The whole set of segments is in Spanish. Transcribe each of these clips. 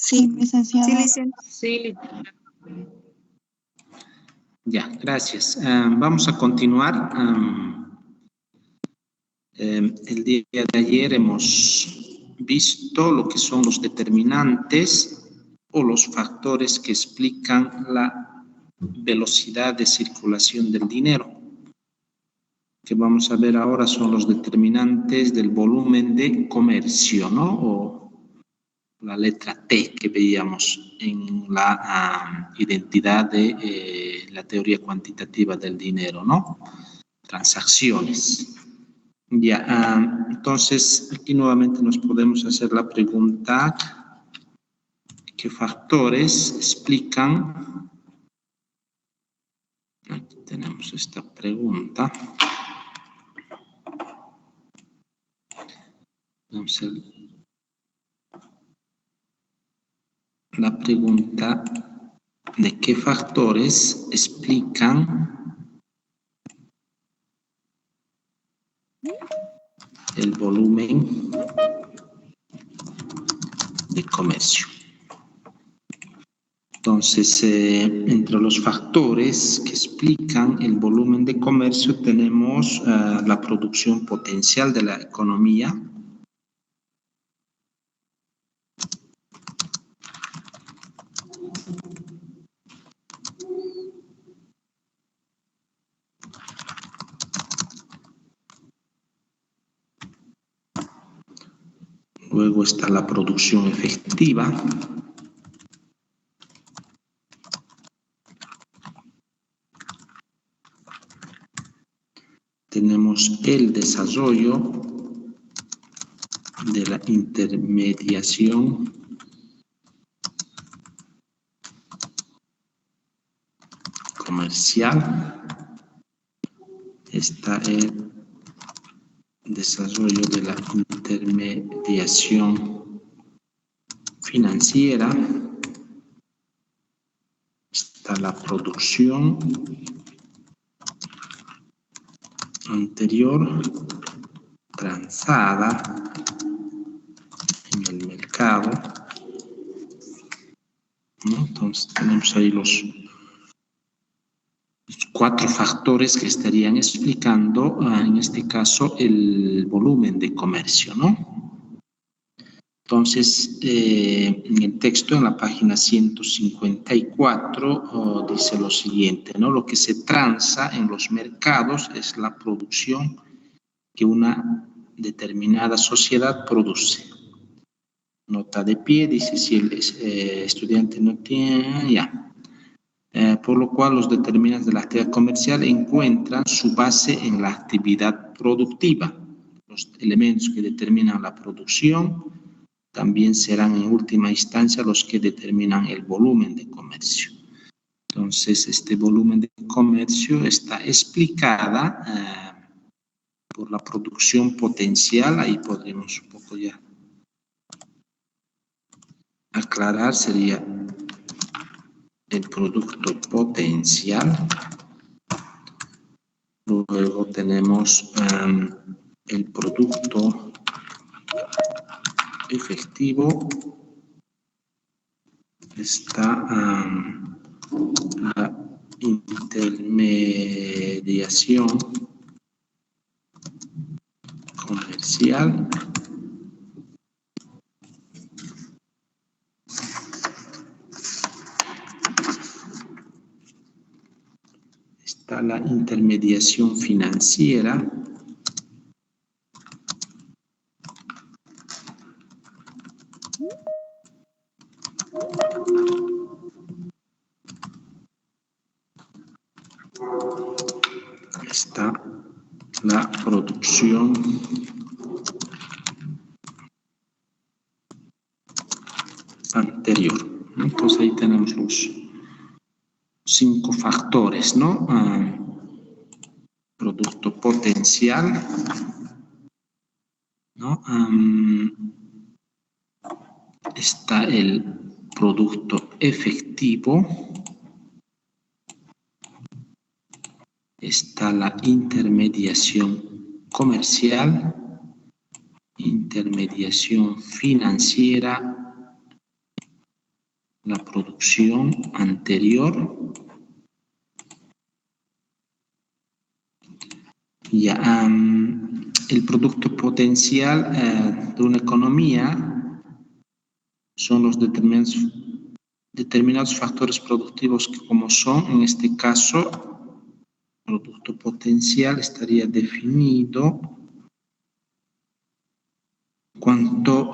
Sí, licenciada. Sí, licenciada. Sí. Ya, gracias. Vamos a continuar. El día de ayer hemos visto lo que son los determinantes o los factores que explican la velocidad de circulación del dinero. Que vamos a ver ahora son los determinantes del volumen de comercio, ¿no? O la letra T que veíamos en la identidad de la teoría cuantitativa del dinero, ¿no? Transacciones. Ya, entonces aquí nuevamente nos podemos hacer la pregunta: ¿qué factores explican? Aquí tenemos esta pregunta. Vamos a ver. La pregunta de qué factores explican el volumen de comercio. Entonces, entre los factores que explican el volumen de comercio tenemos la producción potencial de la economía, luego está la producción efectiva, tenemos el desarrollo de la intermediación comercial, está el desarrollo de la intermediación financiera, está la producción anterior transada en el mercado, ¿no? Entonces tenemos ahí los 4 factores que estarían explicando, en este caso, el volumen de comercio, ¿no? Entonces, en el texto, en la página 154, dice lo siguiente, ¿no? Lo que se transa en los mercados es la producción que una determinada sociedad produce. Nota de pie, dice, si el estudiante no tiene, ya. Por lo cual los determinantes de la actividad comercial encuentran su base en la actividad productiva. Los elementos que determinan la producción también serán en última instancia los que determinan el volumen de comercio. Entonces, este volumen de comercio está explicada por la producción potencial. Ahí podríamos un poco ya aclarar, sería el producto potencial. Luego tenemos el producto efectivo. Está la intermediación comercial. Está la intermediación financiera. Está la producción anterior. Entonces ahí tenemos los 5 factores, ¿no? Producto potencial, ¿no? Está el producto efectivo. Está la intermediación comercial, intermediación financiera la producción anterior. Ya, el producto potencial de una economía son los determinados factores productivos que, como son, en este caso, el producto potencial estaría definido cuanto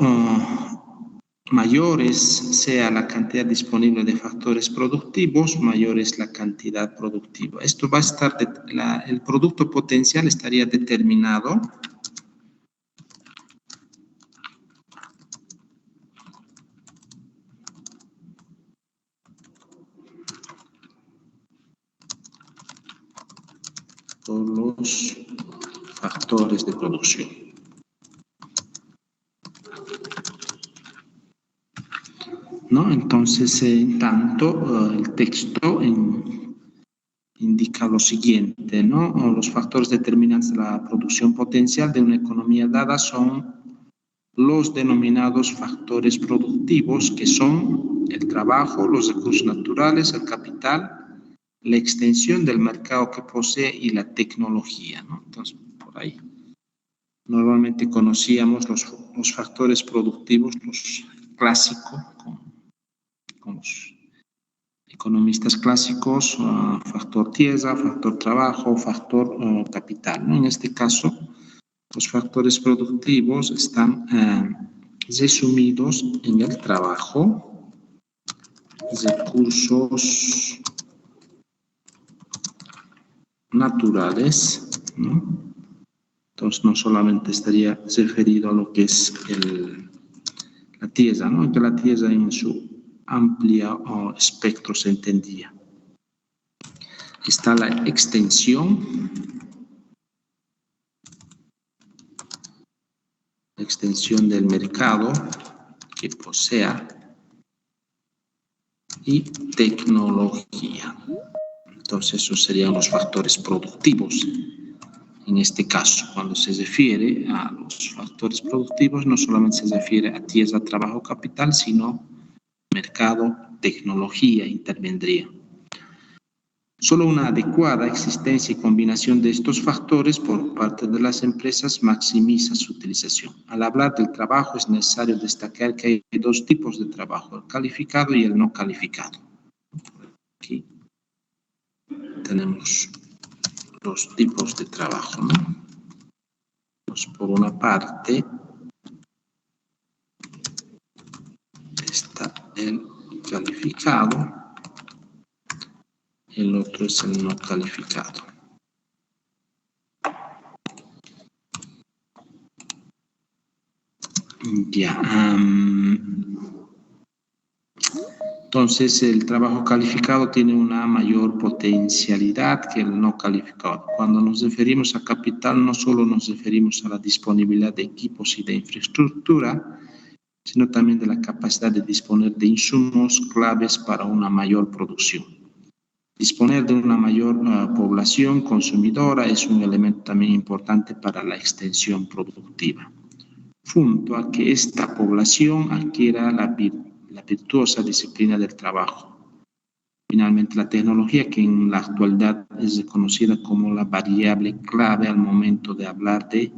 mayores sea la cantidad disponible de factores productivos, mayor es la cantidad productiva. Esto va a estar, el producto potencial estaría determinado por los factores de producción. ¿No? Entonces, en tanto, el texto indica lo siguiente, ¿no? Los factores determinantes de la producción potencial de una economía dada son los denominados factores productivos, que son el trabajo, los recursos naturales, el capital, la extensión del mercado que posee y la tecnología, ¿no? Entonces, por ahí. Normalmente conocíamos los factores productivos, los clásicos, con los economistas clásicos, factor tierra, factor trabajo, factor capital, ¿no? En este caso, los factores productivos están resumidos en el trabajo, recursos naturales, ¿no? Entonces, no solamente estaría referido a lo que es la tierra, ¿no? Que la tierra en su amplia espectro se entendía. Está la extensión del mercado que posea y tecnología. Entonces, esos serían los factores productivos. En este caso, cuando se refiere a los factores productivos, no solamente se refiere a tierra, trabajo, capital, sino mercado, tecnología intervendría. Solo una adecuada existencia y combinación de estos factores por parte de las empresas maximiza su utilización. Al hablar del trabajo es necesario destacar que hay dos tipos de trabajo, el calificado y el no calificado. Aquí tenemos dos tipos de trabajo, ¿no? Pues por una parte está el calificado, el otro es el no calificado. Ya. Entonces, el trabajo calificado tiene una mayor potencialidad que el no calificado. Cuando nos referimos a capital, no solo nos referimos a la disponibilidad de equipos y de infraestructura, sino también de la capacidad de disponer de insumos claves para una mayor producción. Disponer de una mayor población consumidora es un elemento también importante para la extensión productiva, junto a que esta población adquiera la virtuosa disciplina del trabajo. Finalmente, la tecnología, que en la actualidad es reconocida como la variable clave al momento de hablar de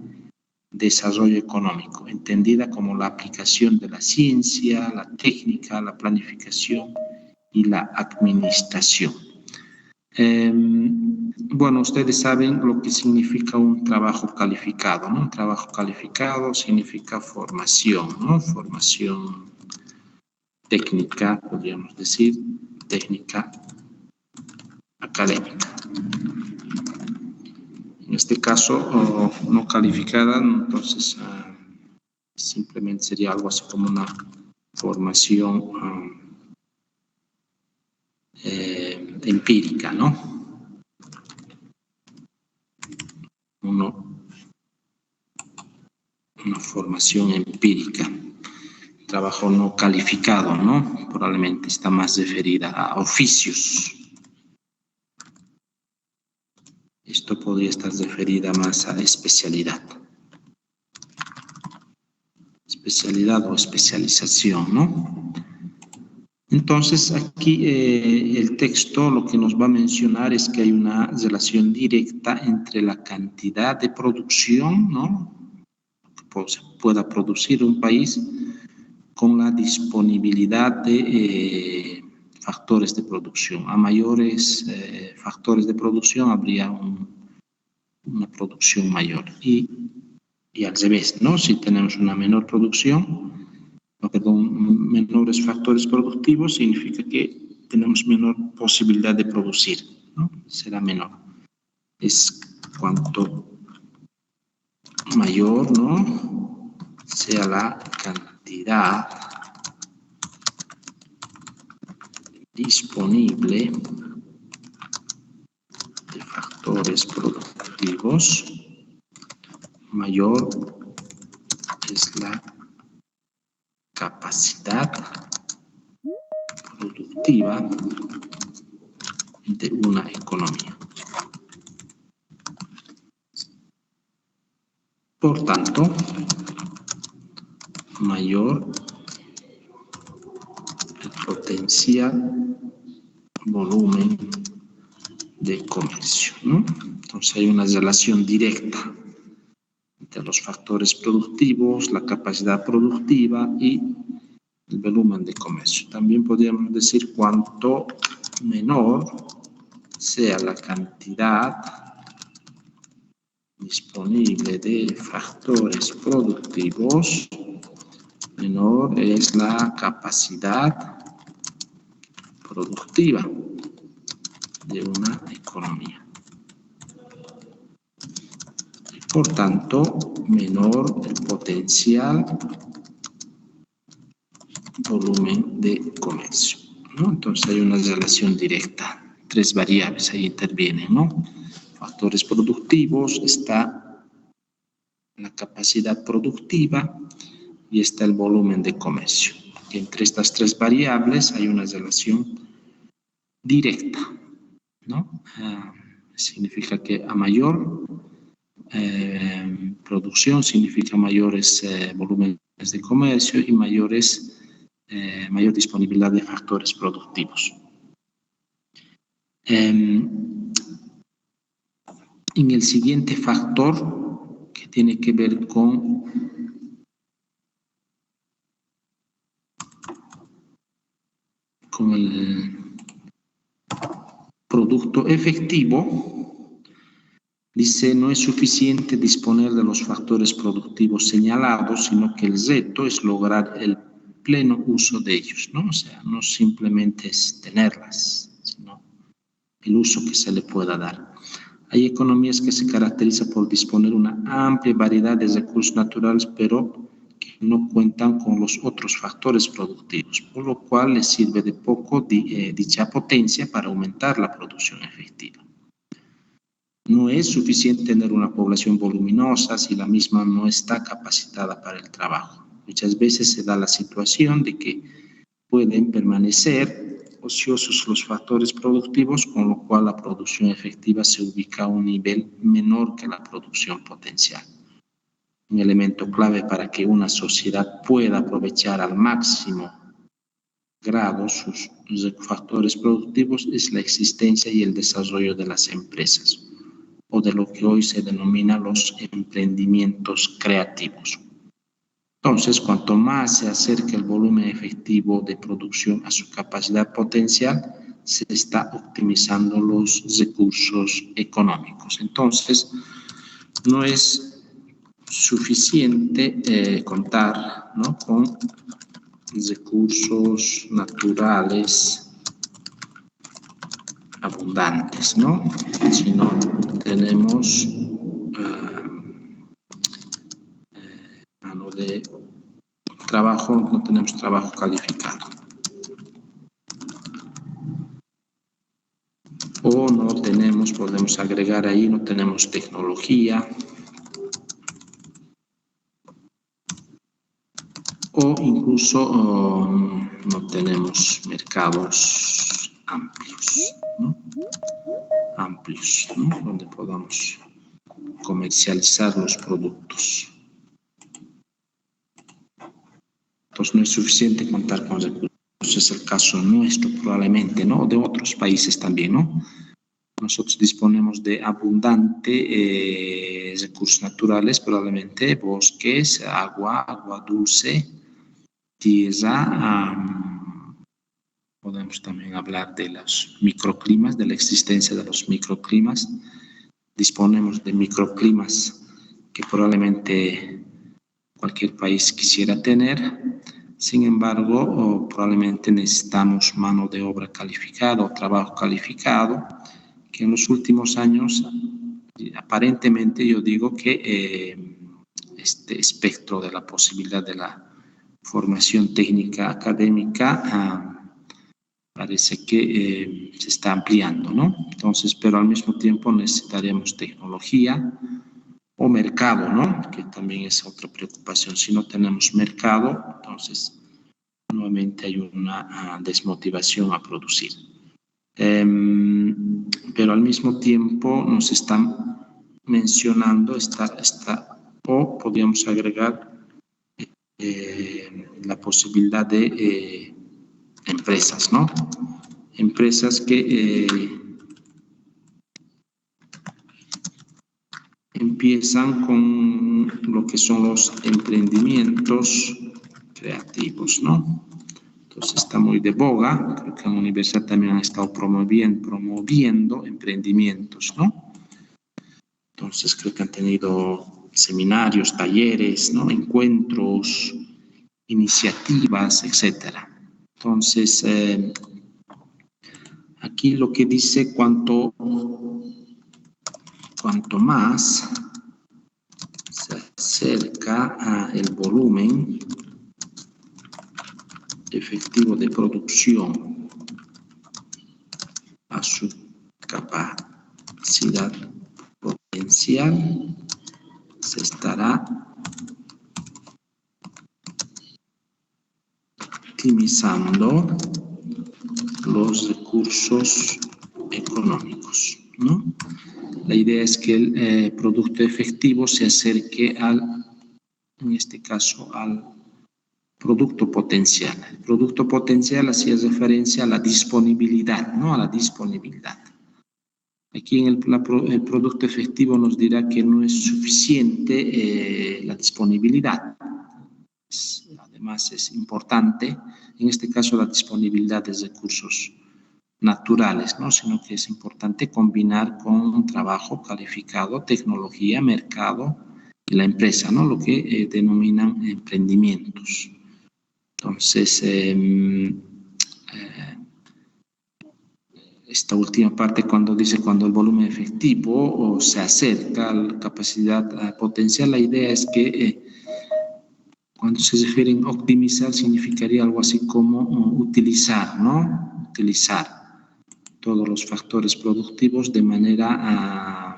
desarrollo económico, entendida como la aplicación de la ciencia, la técnica, la planificación y la administración. Bueno, ustedes saben lo que significa un trabajo calificado, ¿no? Un trabajo calificado significa formación, ¿no? Formación técnica, podríamos decir, técnica académica. En este caso, no calificada, entonces simplemente sería algo así como una formación empírica, ¿no? Una formación empírica. Trabajo no calificado, ¿no? Probablemente está más referida a oficios. Esto podría estar referida más a especialidad. Especialidad o especialización, ¿no? Entonces, aquí el texto lo que nos va a mencionar es que hay una relación directa entre la cantidad de producción, ¿no?, que se pueda producir un país con la disponibilidad de factores de producción. A mayores factores de producción habría una producción mayor. Y al revés, ¿no? Si tenemos una menor producción, menores factores productivos, significa que tenemos menor posibilidad de producir, ¿no? Será menor. Es cuanto mayor, ¿no?, sea la cantidad disponible de factores productivos, mayor es la capacidad productiva de una economía. Por tanto, mayor el potencial volumen de comercio, ¿no? Entonces hay una relación directa entre los factores productivos, la capacidad productiva y el volumen de comercio. También podríamos decir cuanto menor sea la cantidad disponible de factores productivos, menor es la capacidad productiva de una economía. Por tanto, menor el potencial volumen de comercio, ¿no? Entonces hay una relación directa. Tres variables ahí intervienen, ¿no? Factores productivos, está la capacidad productiva y está el volumen de comercio. Y entre estas tres variables hay una relación directa, ¿no? Significa que a mayor producción significa mayores volúmenes de comercio y mayor disponibilidad de factores productivos. En el siguiente factor, que tiene que ver con el producto efectivo, dice, no es suficiente disponer de los factores productivos señalados, sino que el reto es lograr el pleno uso de ellos, ¿no? O sea, no simplemente es tenerlas, sino el uso que se le pueda dar. Hay economías que se caracterizan por disponer una amplia variedad de recursos naturales, pero que no cuentan con los otros factores productivos, por lo cual les sirve de poco dicha potencia para aumentar la producción efectiva. No es suficiente tener una población voluminosa si la misma no está capacitada para el trabajo. Muchas veces se da la situación de que pueden permanecer ociosos los factores productivos, con lo cual la producción efectiva se ubica a un nivel menor que la producción potencial. Un elemento clave para que una sociedad pueda aprovechar al máximo grado sus factores productivos es la existencia y el desarrollo de las empresas, o de lo que hoy se denomina los emprendimientos creativos. Entonces, cuanto más se acerca el volumen efectivo de producción a su capacidad potencial, se está optimizando los recursos económicos. Entonces, no es suficiente contar, ¿no?, con recursos naturales abundantes, ¿no?, sino tenemos mano de trabajo, no tenemos trabajo calificado. O no tenemos, podemos agregar ahí, no tenemos tecnología. O incluso no tenemos mercados amplios, ¿no? Amplios, ¿no?, donde podamos comercializar los productos. Entonces no es suficiente contar con recursos ejemplos es el caso nuestro probablemente, ¿no? De otros países también, ¿no? Nosotros disponemos de abundante recursos naturales, probablemente bosques, agua dulce, tierra. Podemos también hablar de los microclimas, de la existencia de los microclimas. Disponemos de microclimas que probablemente cualquier país quisiera tener. Sin embargo, probablemente necesitamos mano de obra calificada o trabajo calificado, que en los últimos años, aparentemente yo digo que este espectro de la posibilidad de la formación técnica académica parece que se está ampliando, ¿no? Entonces, pero al mismo tiempo necesitaremos tecnología o mercado, ¿no? Que también es otra preocupación. Si no tenemos mercado, entonces nuevamente hay una desmotivación a producir. Pero al mismo tiempo nos están mencionando o podríamos agregar la posibilidad de empresas, ¿no? Empresas que empiezan con lo que son los emprendimientos creativos, ¿no? Entonces está muy de boga, creo que en la universidad también han estado promoviendo emprendimientos, ¿no? Entonces creo que han tenido seminarios, talleres, ¿no? Encuentros, iniciativas, etcétera. Entonces, aquí lo que dice cuanto más se acerca el volumen efectivo de producción a su capacidad potencial, se estará optimizando los recursos económicos, ¿no? La idea es que el producto efectivo se acerque en este caso, al producto potencial. El producto potencial hacía referencia a la disponibilidad, ¿no? A la disponibilidad. Aquí en el producto efectivo nos dirá que no es suficiente la disponibilidad. Además es importante, en este caso, la disponibilidad de recursos naturales, ¿no? Sino que es importante combinar con trabajo calificado, tecnología, mercado y la empresa, ¿no? Lo que denominan emprendimientos. Entonces, esta última parte cuando el volumen efectivo se acerca a la capacidad potencial, la idea es que cuando se refieren a optimizar significaría algo así como utilizar, ¿no? Utilizar todos los factores productivos de manera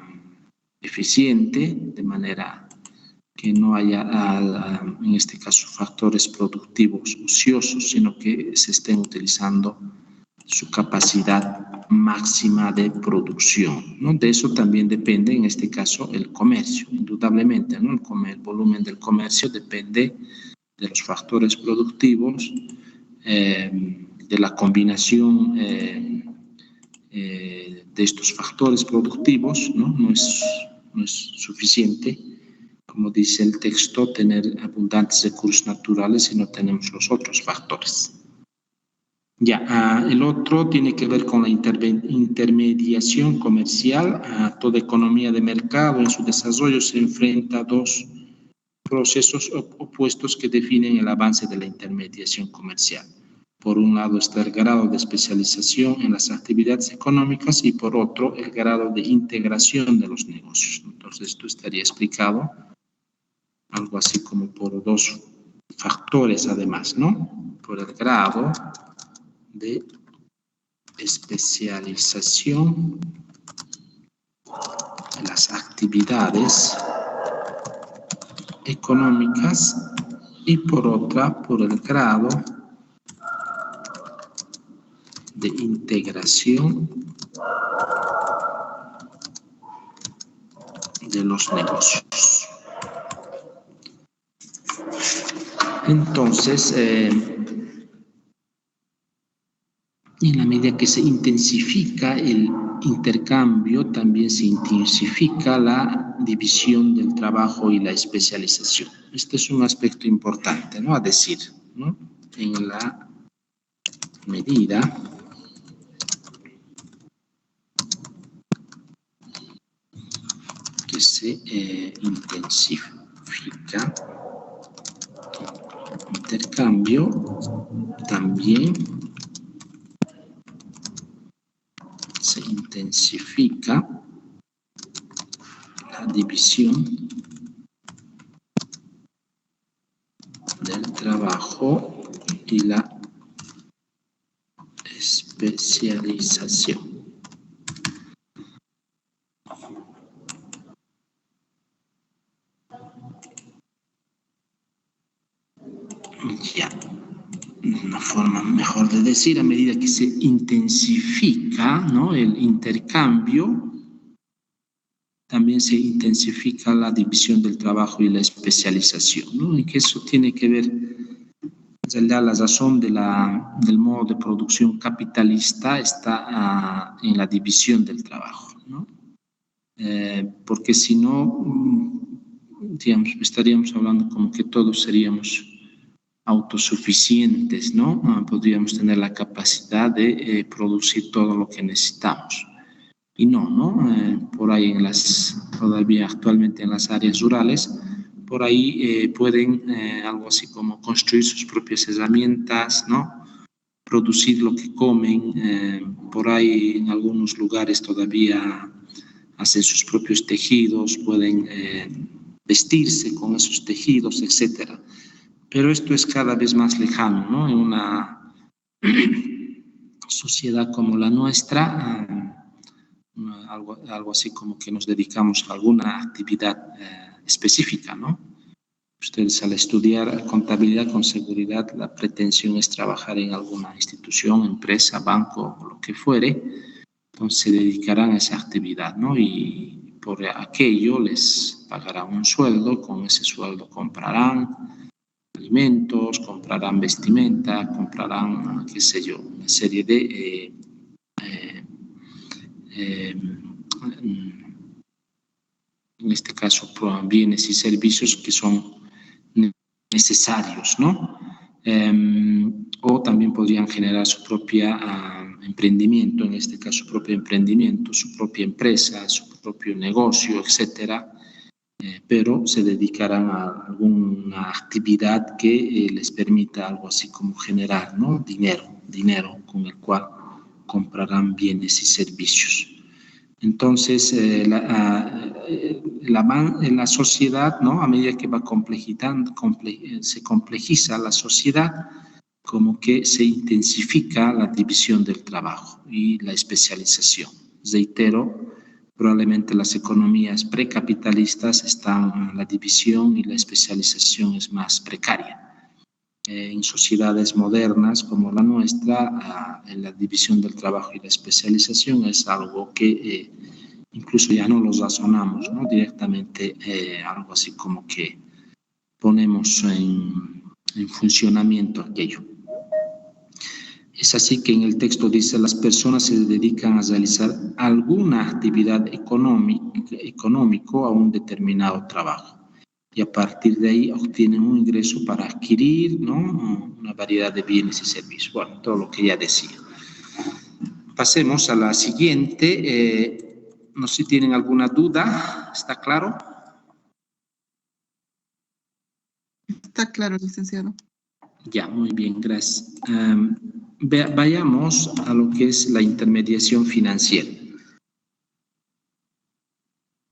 eficiente, de manera que no haya, en este caso, factores productivos ociosos, sino que se estén utilizando su capacidad máxima de producción, ¿no? De eso también depende, en este caso, el comercio, indudablemente, ¿no? El volumen del comercio depende de los factores productivos, de la combinación de estos factores productivos, ¿no? No es suficiente, como dice el texto, tener abundantes recursos naturales si no tenemos los otros factores. Ya, el otro tiene que ver con la intermediación comercial. Toda economía de mercado en su desarrollo se enfrenta a dos procesos opuestos que definen el avance de la intermediación comercial. Por un lado está el grado de especialización en las actividades económicas y por otro el grado de integración de los negocios. Entonces esto estaría explicado algo así como por dos factores además, ¿no? Por el grado de especialización de las actividades económicas y por otra, por el grado de integración de los negocios. Entonces, Y en la medida que se intensifica el intercambio, también se intensifica la división del trabajo y la especialización. Este es un aspecto importante, ¿no? A decir, ¿no? En la medida que se intensifica el intercambio, también se intensifica la división del trabajo y la especialización. Ya, una forma mejor de decir, a medida que se intensifica, ¿no?, el intercambio, también se intensifica la división del trabajo y la especialización, ¿no? Y que eso tiene que ver, en realidad, la razón del modo de producción capitalista está en la división del trabajo, ¿no? Porque si no, digamos, estaríamos hablando como que todos seríamos autosuficientes, ¿no? Podríamos tener la capacidad de producir todo lo que necesitamos. Y no, por ahí todavía actualmente en las áreas rurales, por ahí pueden algo así como construir sus propias herramientas, ¿no? Producir lo que comen, por ahí en algunos lugares todavía hacen sus propios tejidos, pueden vestirse con esos tejidos, etcétera. Pero esto es cada vez más lejano, ¿no? En una sociedad como la nuestra, algo así como que nos dedicamos a alguna actividad específica, ¿no? Ustedes al estudiar contabilidad con seguridad, la pretensión es trabajar en alguna institución, empresa, banco o lo que fuere, entonces se dedicarán a esa actividad, ¿no? Y por aquello les pagarán un sueldo, con ese sueldo comprarán alimentos, comprarán vestimenta, comprarán, qué sé yo, una serie de en este caso bienes y servicios que son necesarios, ¿no? O también podrían generar su propio emprendimiento, en este caso su propio emprendimiento, su propia empresa, su propio negocio, etcétera, pero se dedicarán a alguna actividad que les permita algo así como generar, ¿no?, dinero con el cual comprarán bienes y servicios. Entonces, la sociedad, ¿no?, a medida que va se complejiza la sociedad, como que se intensifica la división del trabajo y la especialización. Reitero, probablemente las economías precapitalistas la división y la especialización es más precaria. En sociedades modernas como la nuestra, la división del trabajo y la especialización es algo que incluso ya no lo razonamos, ¿no? Directamente algo así como que ponemos en funcionamiento aquello. Es así que en el texto dice: las personas se dedican a realizar alguna actividad económico a un determinado trabajo. Y a partir de ahí obtienen un ingreso para adquirir, ¿no?, una variedad de bienes y servicios. Bueno, todo lo que ya decía. Pasemos a la siguiente. No sé si tienen alguna duda. ¿Está claro? Está claro, licenciado. Ya, muy bien, gracias. Vayamos a lo que es la intermediación financiera.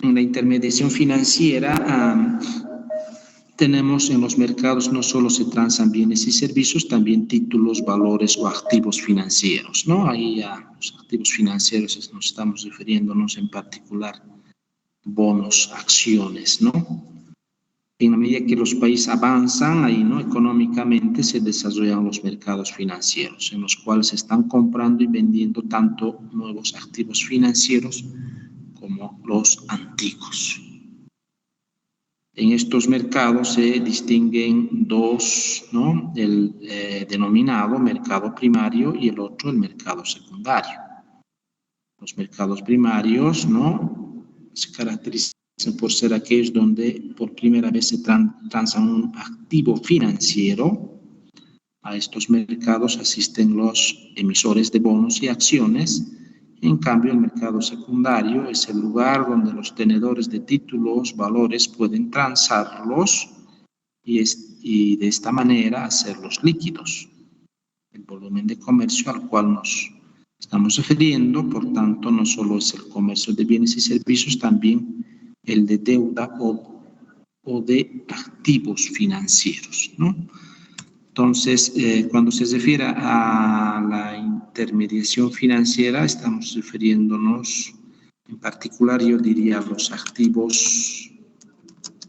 En la intermediación financiera tenemos en los mercados no solo se transan bienes y servicios, también títulos, valores o activos financieros, ¿no? Ahí a los activos financieros nos estamos refiriéndonos en particular bonos, acciones, ¿no? En la medida que los países avanzan ahí, ¿no?, económicamente se desarrollan los mercados financieros, en los cuales se están comprando y vendiendo tanto nuevos activos financieros como los antiguos. En estos mercados se distinguen dos, ¿no? El denominado mercado primario y el otro el mercado secundario. Los mercados primarios, ¿no?, se caracterizan por ser aquellos donde por primera vez se transa un activo financiero. A estos mercados asisten los emisores de bonos y acciones. En cambio, el mercado secundario es el lugar donde los tenedores de títulos, valores, pueden transarlos y de esta manera hacerlos líquidos. El volumen de comercio al cual nos estamos refiriendo, por tanto, no solo es el comercio de bienes y servicios, también el de deuda o de activos financieros, ¿no? Entonces, cuando se refiere a la intermediación financiera, estamos refiriéndonos, en particular, yo diría, a los activos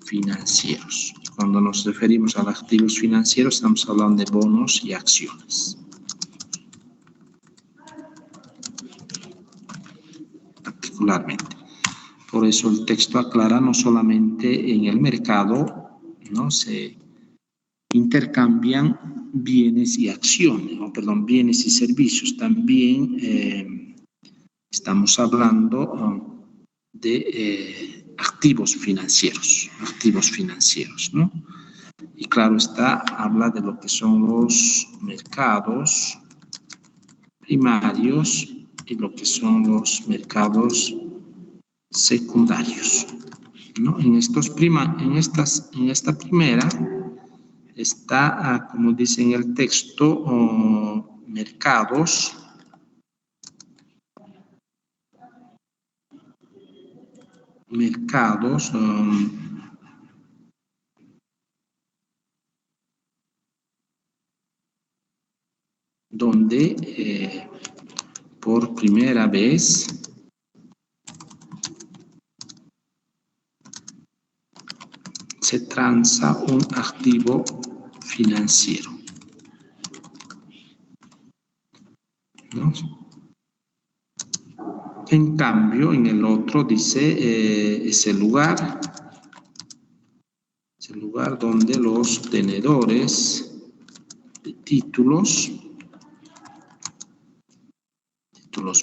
financieros. Cuando nos referimos a los activos financieros, estamos hablando de bonos y acciones. Particularmente. Por eso el texto aclara no solamente en el mercado, ¿no?, se intercambian bienes y acciones, bienes y servicios. También estamos hablando de activos financieros, ¿no? Y claro está, habla de lo que son los mercados primarios y lo que son los mercados secundarios, ¿no? En esta primera está, como dice en el texto, mercados donde por primera vez se transa un activo financiero, ¿no? En cambio, en el otro dice, es el lugar donde los tenedores de títulos,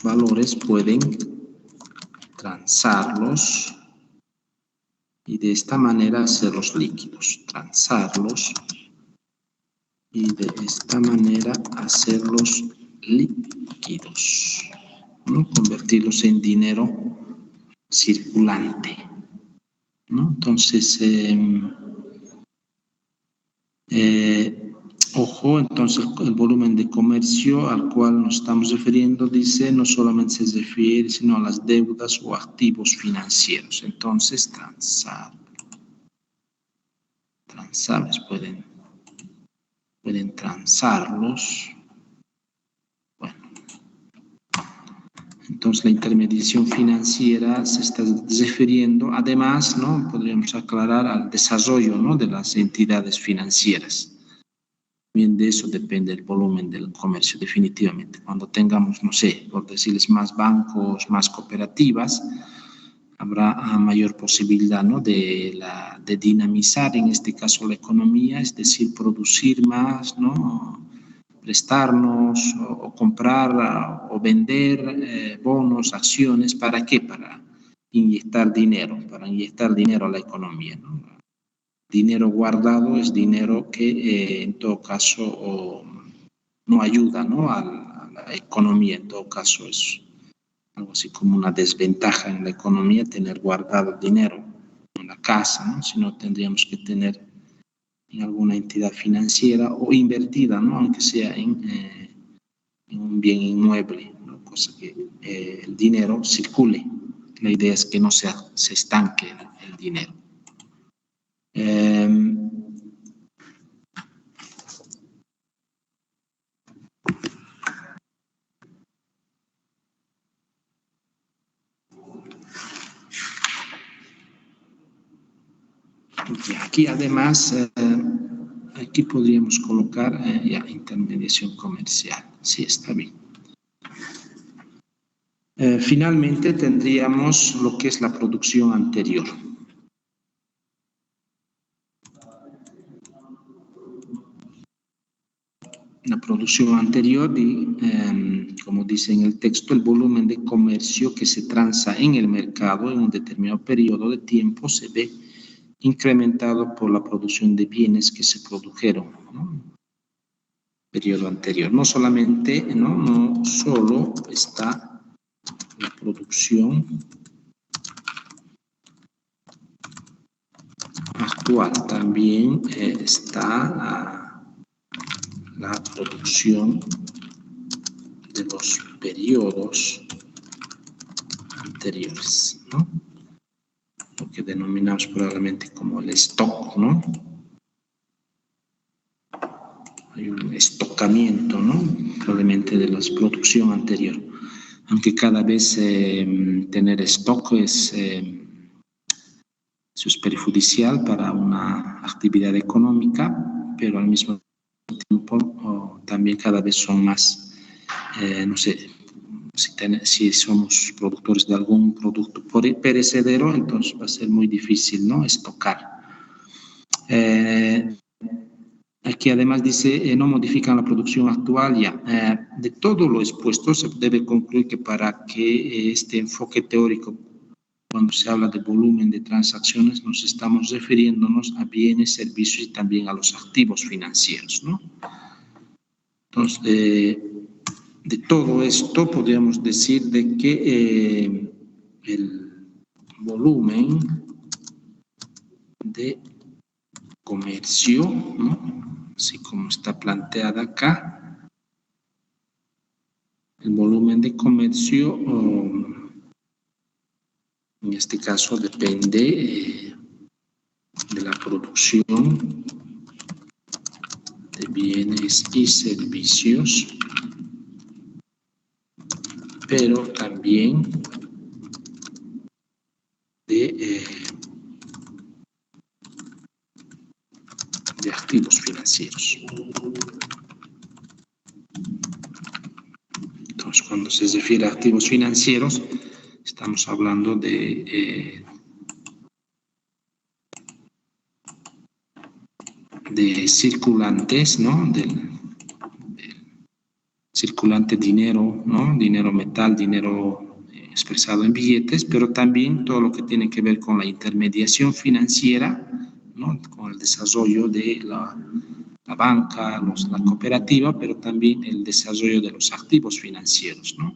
valores, pueden transarlos y de esta manera hacerlos líquidos, transarlos y de esta manera hacerlos líquidos, ¿no? Convertirlos en dinero circulante, ¿no? Entonces, ojo, entonces el volumen de comercio al cual nos estamos refiriendo, dice, no solamente se refiere, sino a las deudas o activos financieros. Entonces, transables pueden transarlos. Bueno, entonces la intermediación financiera se está refiriendo, además, ¿no?, podríamos aclarar, al desarrollo, ¿no?, de las entidades financieras. Bien, de eso depende el volumen del comercio, definitivamente. Cuando tengamos, no sé, por decirles, más bancos, más cooperativas, habrá mayor posibilidad, ¿no?, de dinamizar, en este caso, la economía, es decir, producir más, ¿no?, prestarnos o comprar o vender bonos, acciones. ¿Para qué? Para inyectar dinero a la economía, ¿no? Dinero guardado es dinero que en todo caso no ayuda, ¿no?, a la economía. En todo caso es algo así como una desventaja en la economía tener guardado dinero en la casa, ¿no? Si no, tendríamos que tener en alguna entidad financiera o invertida, ¿no?, aunque sea en un bien inmueble, ¿no?, cosa que el dinero circule. La idea es que no se estanque el dinero. Aquí además, aquí podríamos colocar ya intermediación comercial. Sí, está bien. Finalmente tendríamos lo que es la producción anterior. la producción anterior y, como dice en el texto, el volumen de comercio que se transa en el mercado en un determinado periodo de tiempo se ve incrementado por la producción de bienes que se produjeron, ¿no? Periodo anterior. No solamente, no solo está la producción actual, también está la producción de los periodos anteriores, ¿no? Lo que denominamos probablemente como el stock, ¿no? Hay un estocamiento, ¿no? Probablemente de la producción anterior. Aunque cada vez tener stock eso es perjudicial para una actividad económica, pero al mismo tiempo también cada vez son más, no sé, si somos productores de algún producto perecedero, entonces va a ser muy difícil, ¿no? Estocar. Aquí además dice, no modifican la producción actual ya. De todo lo expuesto se debe concluir que para que este enfoque teórico, cuando se habla de volumen de transacciones, nos estamos refiriéndonos a bienes, servicios y también a los activos financieros, ¿no? Entonces, de todo esto podríamos decir de que el volumen de comercio, ¿no? Así como está planteada acá, el volumen de comercio, en este caso depende de la producción de bienes y servicios, pero también de activos financieros. Entonces, cuando se refiere a activos financieros, estamos hablando de circulantes, ¿no? Del circulante dinero, ¿no? Dinero metal, dinero expresado en billetes, pero también todo lo que tiene que ver con la intermediación financiera, ¿no? Con el desarrollo de la banca, la cooperativa, pero también el desarrollo de los activos financieros, ¿no?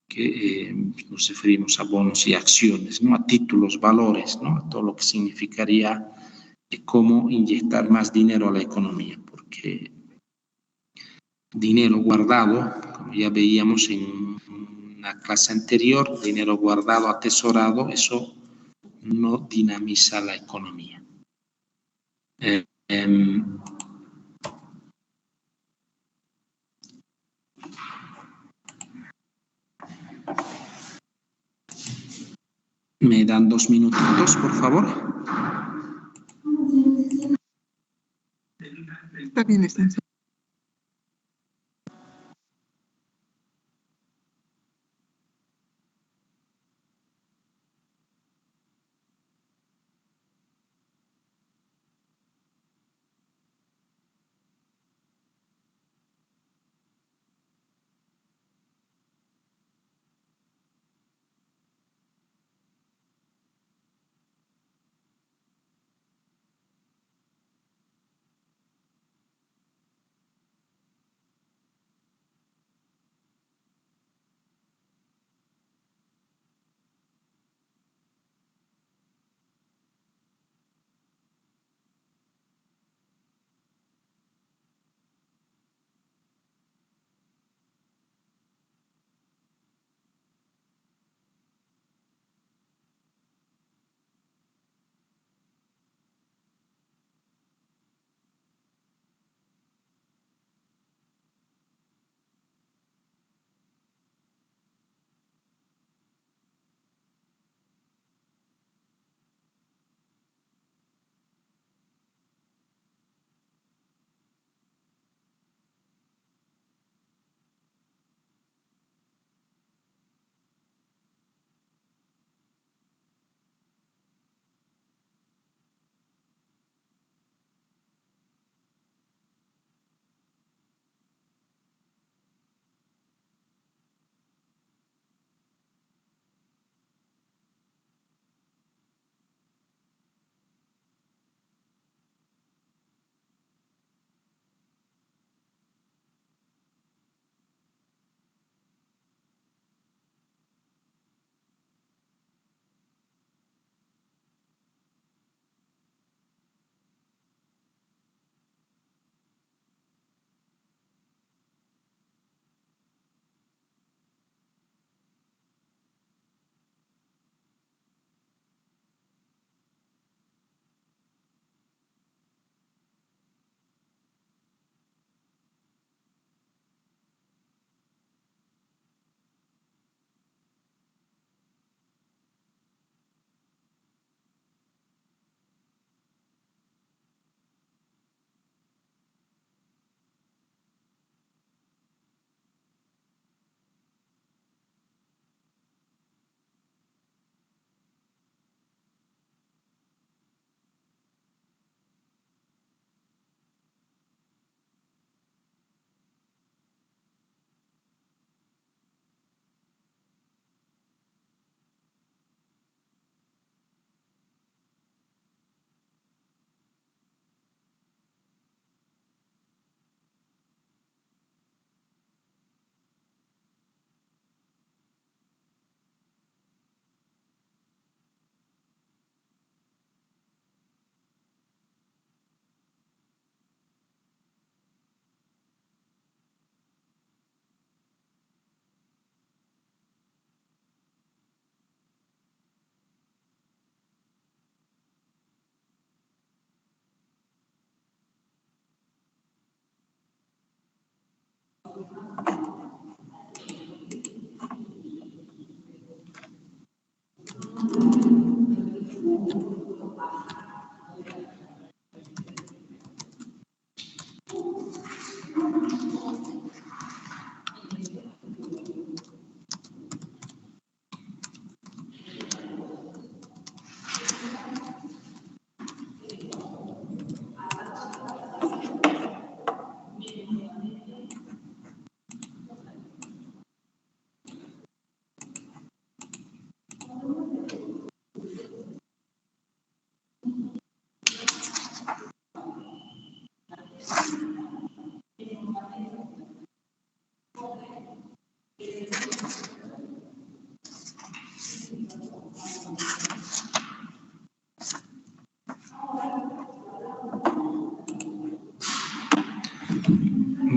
Que nos referimos a bonos y acciones, ¿no? A títulos, valores, ¿no? A todo lo que significaría cómo inyectar más dinero a la economía, porque dinero guardado, como ya veíamos en una clase anterior, dinero guardado, atesorado, eso no dinamiza la economía. ¿Me dan 2 minutitos, por favor? Está bien, licenciado.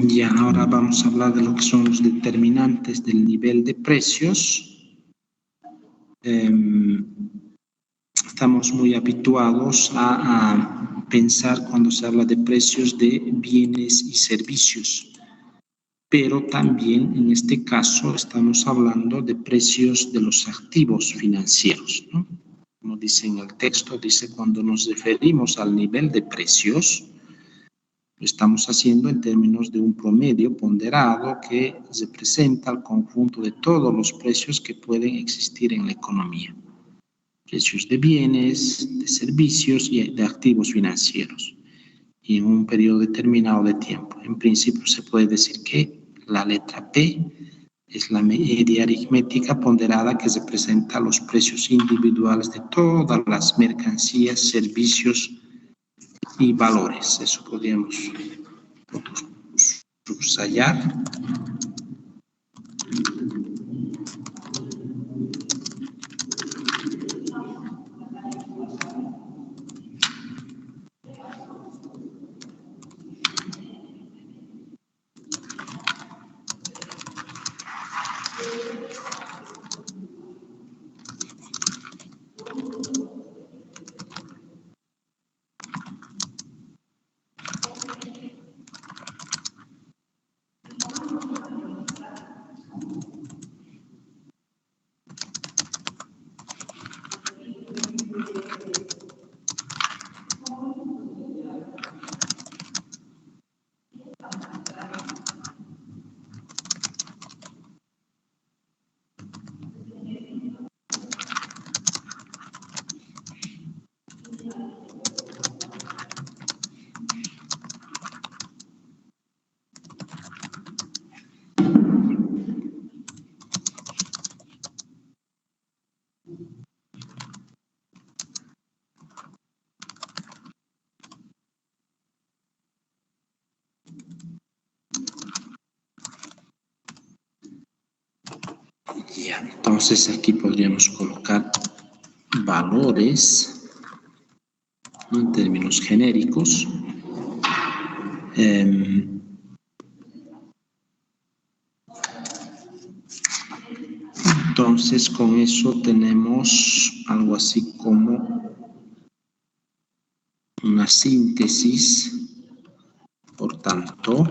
Ya, ahora vamos a hablar de lo que son los determinantes del nivel de precios. Estamos muy habituados a pensar cuando se habla de precios de bienes y servicios, pero también en este caso estamos hablando de precios de los activos financieros, ¿no? Como dice en el texto, dice cuando nos referimos al nivel de precios, lo estamos haciendo en términos de un promedio ponderado que representa el conjunto de todos los precios que pueden existir en la economía. Precios de bienes, de servicios y de activos financieros, y en un periodo determinado de tiempo. En principio se puede decir que la letra P es la media aritmética ponderada que representa los precios individuales de todas las mercancías, servicios y valores. Eso podríamos subrayar. Ya, entonces aquí podríamos colocar valores, ¿no?, en términos genéricos. Entonces con eso tenemos algo así como una síntesis. Por tanto,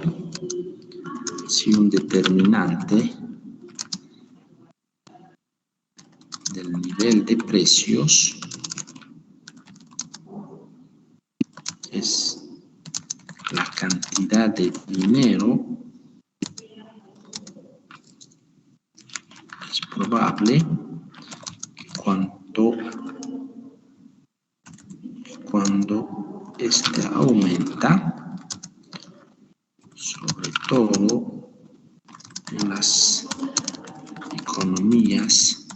si un determinante del nivel de precios es la cantidad de dinero, es probable que cuando este aumenta, sobre todo en las economías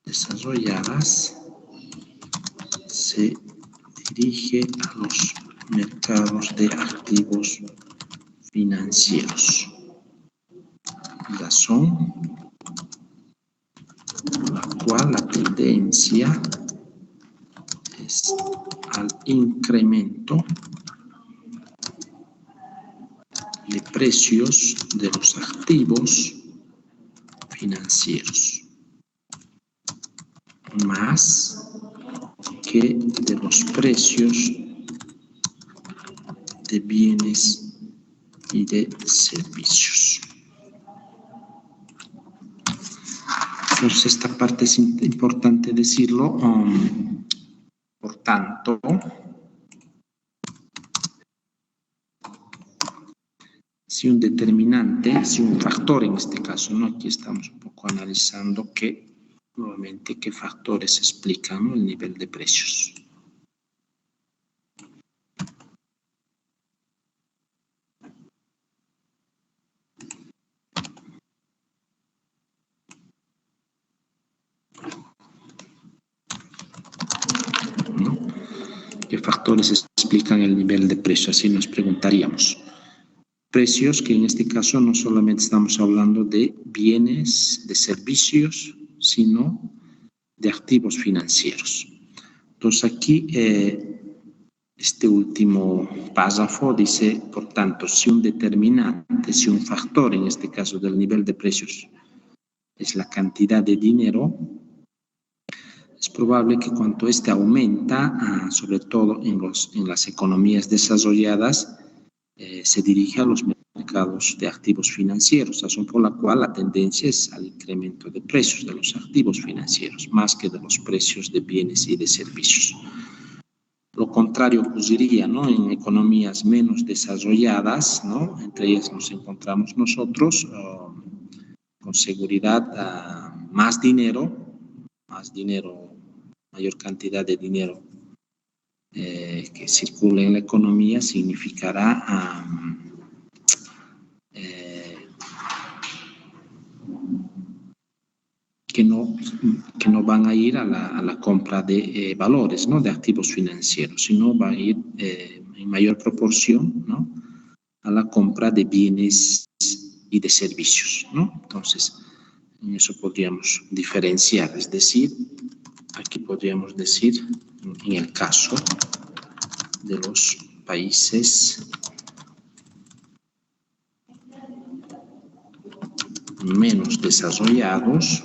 desarrolladas, se dirige a los mercados de activos financieros, razón por la cual la tendencia es al incremento de precios de los activos financieros, más que de los precios de bienes y de servicios. Entonces, esta parte es importante decirlo. Por tanto, si un determinante, si un factor en este caso, ¿no? Aquí estamos un poco analizando nuevamente qué factores explican, ¿no?, el nivel de precios. ¿No? ¿Qué factores explican el nivel de precios? Así nos preguntaríamos. Precios que en este caso no solamente estamos hablando de bienes, de servicios, sino de activos financieros. Entonces aquí este último párrafo dice, por tanto, si un determinante, si un factor en este caso del nivel de precios es la cantidad de dinero, es probable que cuando este aumenta, sobre todo en las economías desarrolladas, se dirige a los mercados de activos financieros, razón por la cual la tendencia es al incremento de precios de los activos financieros, más que de los precios de bienes y de servicios. Lo contrario ocurriría, ¿no?, en economías menos desarrolladas, ¿no?, entre ellas nos encontramos nosotros, con seguridad, más dinero, mayor cantidad de dinero que circule en la economía significará que no van a ir a la compra de valores, ¿no?, de activos financieros, sino van a ir en mayor proporción, ¿no?, a la compra de bienes y de servicios, ¿no? Entonces, en eso podríamos diferenciar, es decir, aquí podríamos decir, en el caso de los países menos desarrollados,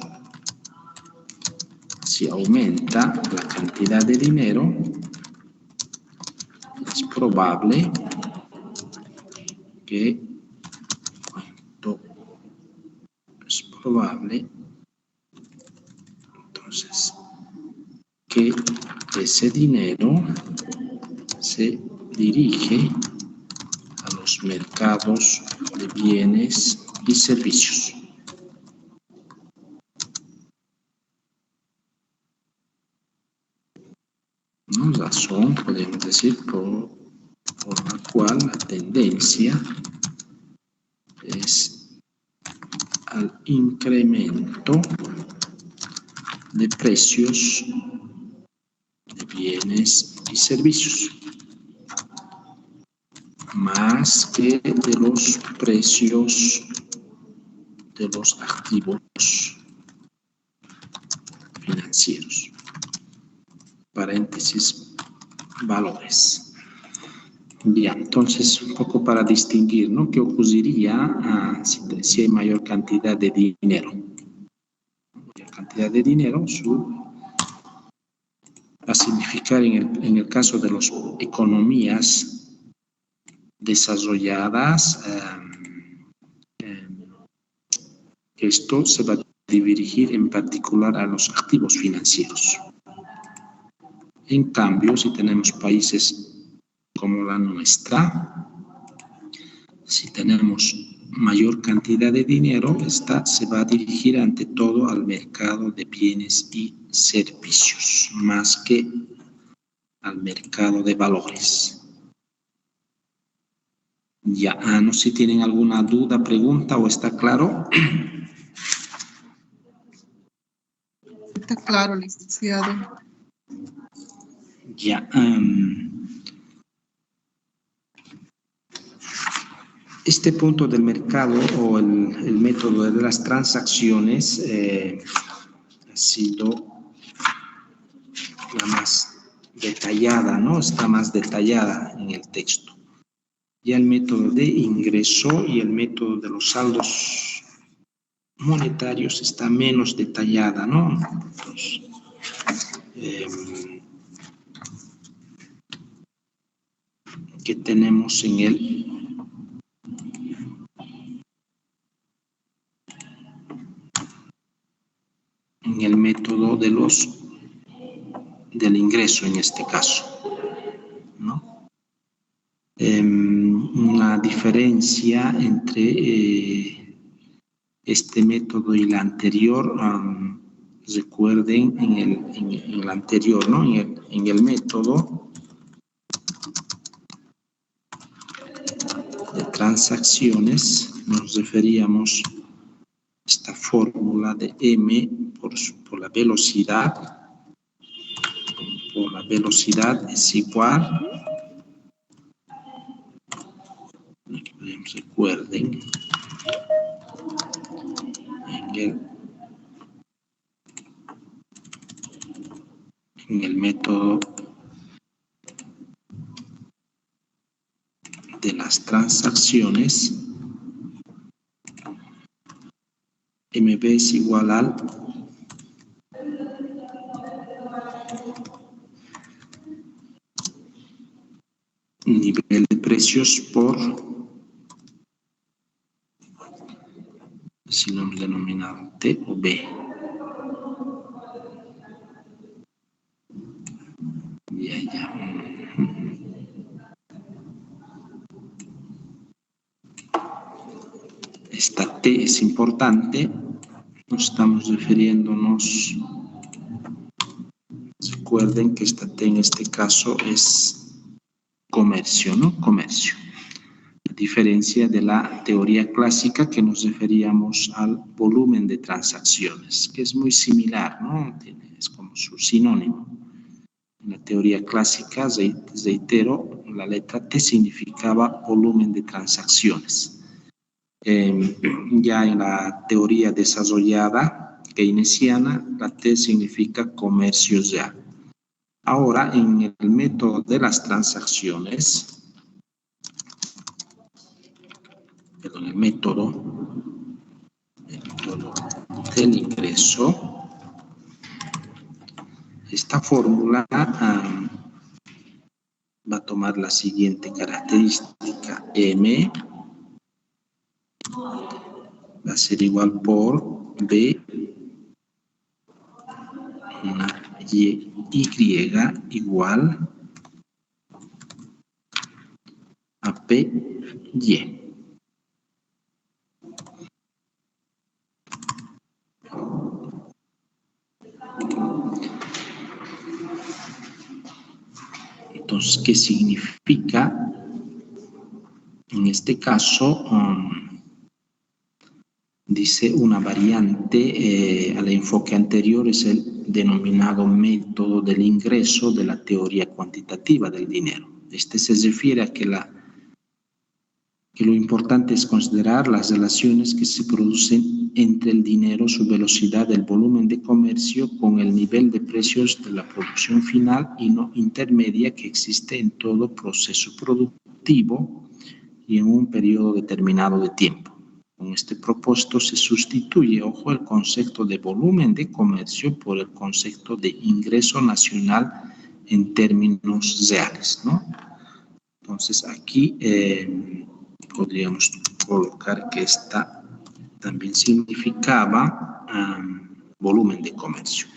si aumenta la cantidad de dinero, es probable que entonces que ese dinero se dirige a los mercados de bienes y servicios. ¿No? Razón, podemos decir, por la cual la tendencia es al incremento de precios de bienes y servicios, más que de los precios de los activos financieros. Paréntesis, valores. Ya, entonces, un poco para distinguir, ¿no?, qué ocurriría si hay mayor cantidad de dinero. Mayor cantidad de dinero va a significar en el caso de las economías desarrolladas, esto se va a dirigir en particular a los activos financieros. En cambio, si tenemos países como la nuestra, si tenemos mayor cantidad de dinero, esta se va a dirigir ante todo al mercado de bienes y servicios, más que al mercado de valores. Ya, no sé si tienen alguna duda, pregunta o está claro. Está claro, licenciado. Ya. Este punto del mercado o el método de las transacciones ha sido la más detallada, ¿no? Está más detallada en el texto. Ya el método de ingreso y el método de los saldos monetarios está menos detallada, ¿no? Entonces, que tenemos en el método del ingreso en este caso, ¿no? Una diferencia entre este método y el anterior, recuerden en el anterior, ¿no? En el método de transacciones nos referíamos a esta fórmula de M por la velocidad. Por la velocidad es igual, recuerden, en el método de las transacciones, MB es igual al nivel de precios por, si lo hemos denominado T o B. Ya. Esta T es importante, nos estamos refiriéndonos, recuerden que esta T en este caso es comercio, ¿no? Comercio. A diferencia de la teoría clásica que nos referíamos al volumen de transacciones, que es muy similar, ¿no? Es como su sinónimo. En la teoría clásica, reitero, la letra T significaba volumen de transacciones. Ya en la teoría desarrollada keynesiana, la T significa comercio real. Ahora, en el método de las transacciones, perdón, el método del ingreso, esta fórmula va a tomar la siguiente característica. M va a ser igual por B, una Y igual a PY. Entonces, ¿qué significa? En este caso, dice una variante al enfoque anterior, es el denominado método del ingreso de la teoría cuantitativa del dinero. Este se refiere a que lo importante es considerar las relaciones que se producen entre el dinero, su velocidad, el volumen de comercio con el nivel de precios de la producción final y no intermedia que existe en todo proceso productivo y en un periodo determinado de tiempo. Con este propósito se sustituye, ojo, el concepto de volumen de comercio por el concepto de ingreso nacional en términos reales, ¿no? Entonces aquí podríamos colocar que esta también significaba volumen de comercio.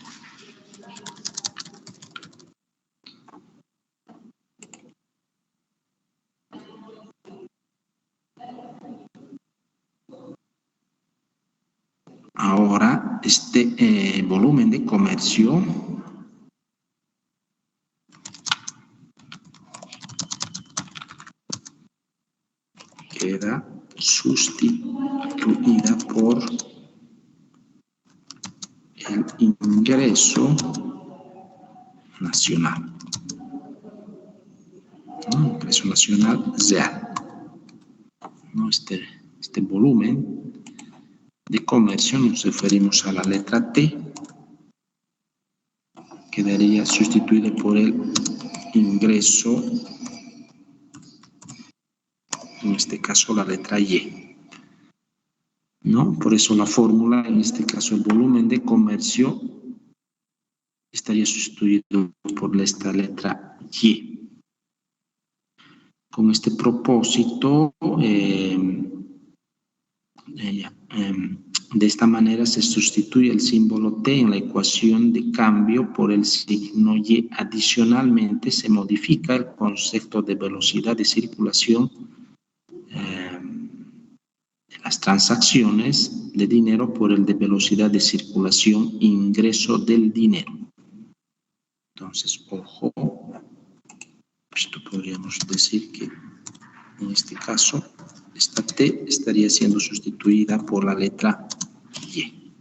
Ahora, este volumen de comercio queda sustituida por el ingreso nacional. ¿No? Ingreso nacional real. ¿No? Este volumen de comercio nos referimos a la letra T, quedaría sustituido por el ingreso, en este caso la letra Y, ¿no? Por eso la fórmula, en este caso el volumen de comercio, estaría sustituido por esta letra Y. Con este propósito, de esta manera se sustituye el símbolo T en la ecuación de cambio por el signo Y. Adicionalmente, se modifica el concepto de velocidad de circulación de las transacciones de dinero por el de velocidad de circulación ingreso del dinero. Entonces, ojo, esto podríamos decir que en este caso esta T estaría siendo sustituida por la letra Y.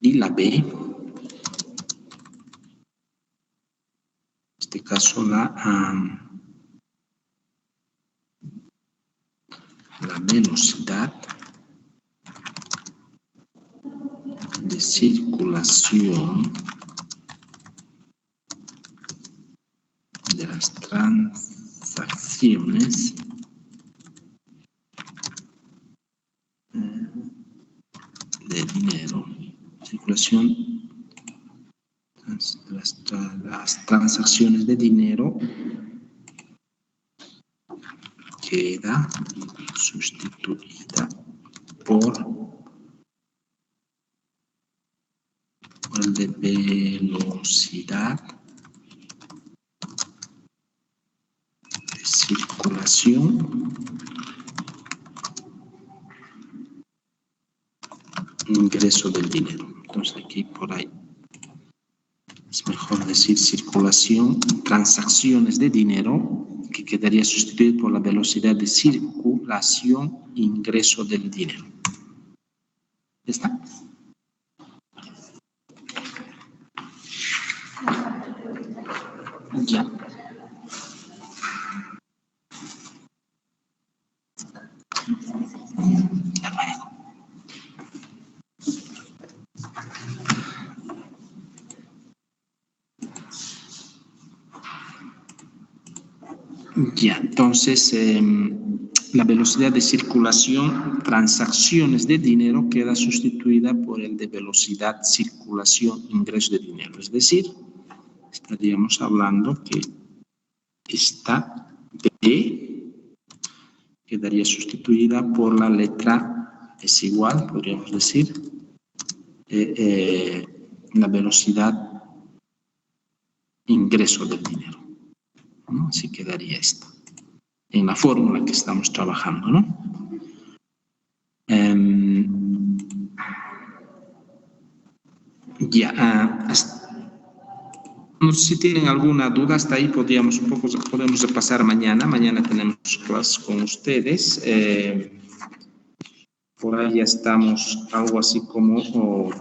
Y la B, en este caso la velocidad de circulación de las transacciones de dinero, circulación de las transacciones de dinero queda sustituida por el de velocidad de circulación ingreso del dinero. Entonces aquí por ahí es mejor decir circulación, transacciones de dinero, que quedaría sustituido por la velocidad de circulación ingreso del dinero. ¿Está? Ya. Ya, entonces la velocidad de circulación, transacciones de dinero queda sustituida por el de velocidad, circulación, ingreso de dinero. Es decir, estaríamos hablando que esta B quedaría sustituida por la letra es igual, podríamos decir, la velocidad ingreso del dinero, ¿no? Así quedaría esta, en la fórmula que estamos trabajando, ¿no? No sé si tienen alguna duda hasta ahí, podemos repasar mañana. Mañana tenemos clases con ustedes. Por ahí ya estamos algo así como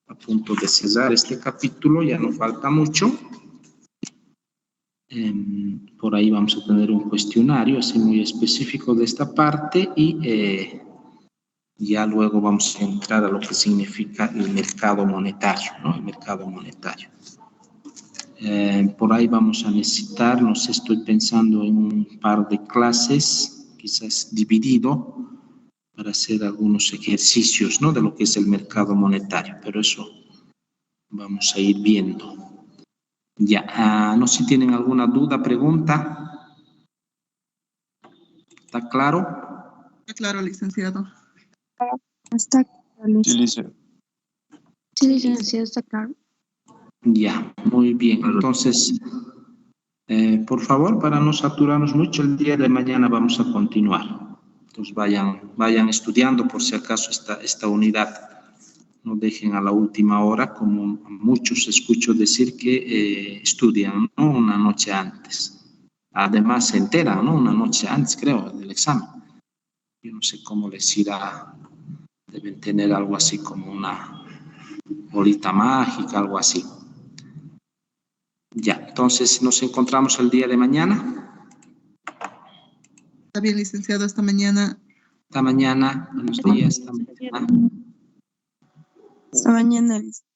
a punto de cerrar este capítulo, ya no falta mucho. Por ahí vamos a tener un cuestionario así muy específico de esta parte y ya luego vamos a entrar a lo que significa el mercado monetario, ¿no? El mercado monetario. Por ahí vamos a necesitar, no sé, estoy pensando en un par de clases, quizás dividido, para hacer algunos ejercicios, ¿no? De lo que es el mercado monetario, pero eso vamos a ir viendo. Ya, no sé si tienen alguna duda, pregunta. ¿Está claro? Está claro, licenciado. Está claro. Sí, licenciado. Sí, licenciado, está claro. Ya, muy bien. Entonces, por favor, para no saturarnos mucho, el día de mañana vamos a continuar. Entonces, vayan estudiando por si acaso esta unidad. No dejen a la última hora, como muchos escucho decir que estudian, ¿no? Una noche antes. Además, se enteran, ¿no? Una noche antes, creo, del examen. Yo no sé cómo les irá. Deben tener algo así como una bolita mágica, algo así. Ya, entonces nos encontramos el día de mañana. Está bien, licenciado, hasta mañana. Hasta mañana, buenos días. Hasta mañana. Hasta mañana, licenciado.